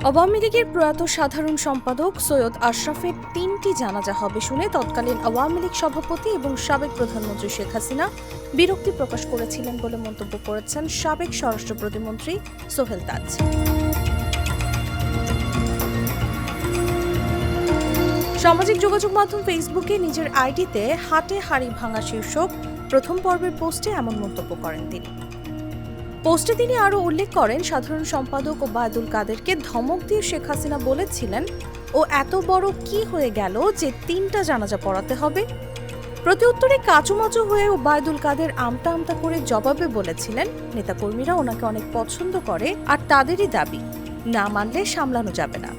আওয়ামী লীগের প্রয়াত সাধারণ সম্পাদক সৈয়দ আশরাফের ৩টি জানাজা হবে শুনে তৎকালীন আওয়ামী লীগ সভাপতি এবং সাবেক প্রধানমন্ত্রী শেখ হাসিনা বিরক্তি প্রকাশ করেছিলেন বলে মন্তব্য করেছেন সাবেক স্বরাষ্ট্র প্রতিমন্ত্রী সোহেল তাজ। সামাজিক যোগাযোগ মাধ্যম ফেসবুকে নিজের আইডিতে হাটে হাড়ি ভাঙা শীর্ষক প্রথম পর্বের পোস্টে এমন মন্তব্য করেন তিনি। পোস্টে তিনি আরও উল্লেখ করেন, সাধারণ সম্পাদক ওবায়দুল কাদেরকে ধমক দিয়ে শেখ হাসিনা বলেছিলেন, ও এত বড় কি হয়ে গেল যে ৩টা জানাজা পড়াতে হবে। প্রতি উত্তরে কাচুমাচু হয়ে ওবায়দুল কাদের আমতা আমতা করে জবাবে বলেছিলেন, নেতাকর্মীরা ওনাকে অনেক পছন্দ করে আর তাদেরই দাবি, না মানলে সামলানো যাবে না।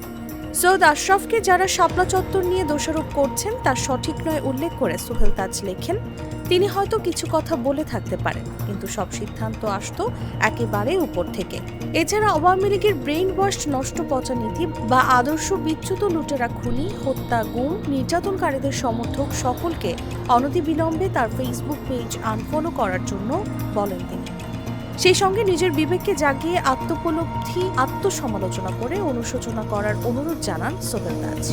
সৈয়দ আশরাফকে যারা শাপলা চত্বর নিয়ে দোষারোপ করছেন তা সঠিক নয় উল্লেখ করে সোহেল তাজ লেখেন, তিনি হয়তো কিছু কথা বলে থাকতে পারেন, কিন্তু সব সিদ্ধান্ত আসতো একেবারে উপর থেকে। এছাড়া আওয়ামী লীগের ব্রেইন ওয়াশ, নষ্ট পচা নীতি বা আদর্শ বিচ্যুত লুটেরা, খুনি, হত্যা, গুম, নির্যাতনকারীদের সমর্থক সকলকে অনতিবিলম্বে তার ফেসবুক পেজ আনফলো করার জন্য বলেন তিনি। সেই সঙ্গে নিজের বিবেককে জাগিয়ে আত্মোপলব্ধি, আত্মসমালোচনা করে অনুশোচনা করার অনুরোধ জানান সোহেল তাজ।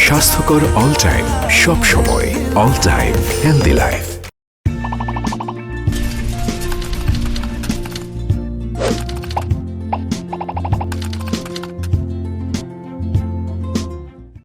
স্বাস্থ্যকর অল টাইম, সব সময় অল টাইম হেলদি লাইফ।